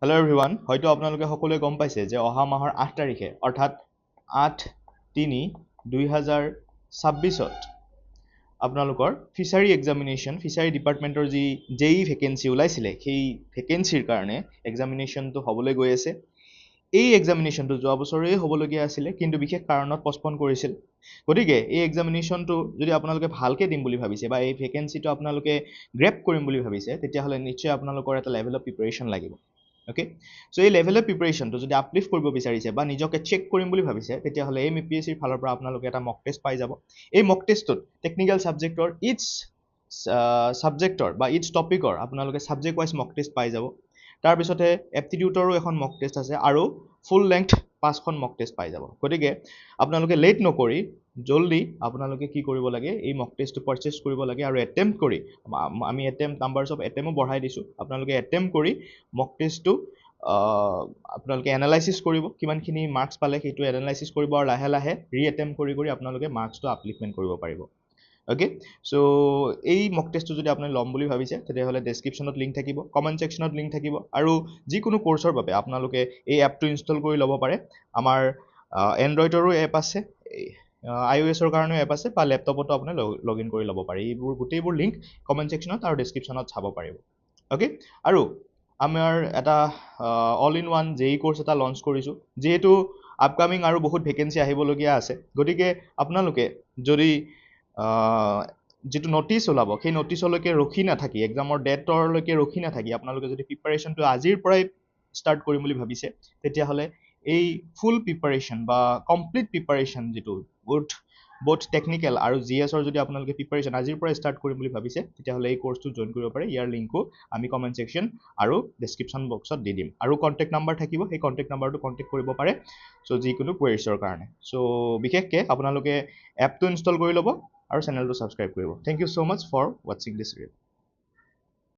Hello' everyone, হয়তো আপোনালোকে সকলোৱে গম পাইছে যে অহা মাহৰ 8 তাৰিখে অৰ্থাৎ 8/3/2026 আপোনালোকৰ ফিচাৰী এক্সামিনেশ্যন, ফিচাৰী ডিপাৰ্টমেণ্টৰ যি JEE ভেকেঞ্চি ওলাইছিলে সেই ভেকেঞ্চিৰ কাৰণে এক্সামিনেশ্যনটো হ'বলৈ গৈ আছে। এই এক্সামিনেশ্যনটো যোৱা বছৰেই হ'বলগীয়া আছিলে, কিন্তু বিশেষ কাৰণত পষ্টপন কৰিছিল। গতিকে এই এক্সামিনেশ্যনটো যদি আপোনালোকে ভালকৈ দিম বুলি ভাবিছে বা এই ভেকেঞ্চিটো আপোনালোকে গ্ৰেপ কৰিম বুলি ভাবিছে, তেতিয়াহ'লে নিশ্চয় আপোনালোকৰ এটা লেভেল অফ প্ৰিপাৰেশ্যন লাগিব। অ'কে, চ' এই লেভেল অফ প্ৰিপাৰেশ্যনটো যদি আপলিফ্ট কৰিব বিচাৰিছে বা নিজকে চেক কৰিম বুলি ভাবিছে, তেতিয়াহ'লে এই MPSCৰ ফালৰ পৰা আপোনালোকে এটা মক টেষ্ট পাই যাব। এই মক টেষ্টটোত টেকনিকেল ছাবজেক্টৰ ইটছ ছাবজেক্টৰ বা ইটছ টপিকৰ আপোনালোকে ছাবজেক্ট ৱাইজ মক টেষ্ট পাই যাব। তাৰপিছতে এপ্টিটিউডৰো এখন মক টেষ্ট আছে আৰু ফুল লেংথ 5খন মক টেষ্ট পাই যাব। গতিকে আপোনালোকে লেট নকৰি জল্দি আপোনালোকে কি কৰিব লাগে, এই মক টেষ্টটো পাৰচেছ কৰিব লাগে আৰু এটেম্প্ট কৰি, আমি নাম্বাৰছ অফ এটেম্পো বঢ়াই দিছোঁ, আপোনালোকে এটেম্প্ট কৰি মক টেষ্টটো আপোনালোকে এনালাইচিছ কৰিব, কিমানখিনি মাৰ্কছ পালে সেইটো এনালাইচিছ কৰিব আৰু লাহে লাহে ৰিএটেম্প্ট কৰি আপোনালোকে মাৰ্কছটো আপলিফমেণ্ট কৰিব পাৰিব। অ'কে, চ' এই মক টেষ্টটো যদি আপুনি ল'ম বুলি ভাবিছে, তেতিয়াহ'লে ডেছক্ৰিপশ্যনত লিংক থাকিব, কমেণ্ট ছেকশ্যনত লিংক থাকিব, আৰু যিকোনো কৰ্চৰ বাবে আপোনালোকে এই এপটো ইনষ্টল কৰি ল'ব পাৰে। আমাৰ এণ্ড্ৰইডৰো এপ আছে, iOS-ৰ কাৰণেও এপ আছে, বা লেপটপতো আপুনি লগ ইন কৰি ল'ব পাৰে। এইবোৰ গোটেইবোৰ লিংক কমেণ্ট ছেকশ্যনত আৰু ডেছক্ৰিপশ্যনত চাব পাৰিব। অ'কে, আৰু আমাৰ এটা all in one JEE course এটা লঞ্চ কৰিছোঁ, যিহেতু আপকামিং আৰু বহুত ভেকেঞ্চি আহিবলগীয়া আছে। গতিকে আপোনালোকে যদি যিটো নটিচ ওলাব, সেই নটিচলৈকে ৰখি নাথাকি, এক্সামৰ ডেটৰলৈকে ৰখি নাথাকি আপোনালোকে যদি প্ৰিপাৰেশ্যনটো আজিৰ পৰাই ষ্টাৰ্ট কৰিম বুলি ভাবিছে, তেতিয়াহ'লে এই ফুল প্ৰিপাৰেশ্যন বা কমপ্লিট প্ৰিপাৰেশ্যন যিটো বোথ টেকনিকেল আৰু GS-ৰ যদি আপোনালোকে প্ৰিপাৰেশ্যন আজিৰ পৰাই ষ্টাৰ্ট কৰিম বুলি ভাবিছে, তেতিয়াহ'লে এই কৰ্চটো জইন কৰিব পাৰে। ইয়াৰ লিংকো আমি কমেণ্ট ছেকশ্যন আৰু ডেছক্ৰিপশ্যন বক্সত দি দিম, আৰু কণ্টেক্ট নাম্বাৰ থাকিব, সেই কণ্টেক্ট নাম্বাৰটো কণ্টেক্ট কৰিব পাৰে চ' যিকোনো কুৱেৰিছৰ কাৰণে। চ' বিশেষকৈ আপোনালোকে এপটো ইনষ্টল কৰি ল'ব আৰু চেনেলটো ছাবস্ক্ৰাইব কৰিব। Thank you so' much for ৱাটছিং দিছ ভিডিঅ'।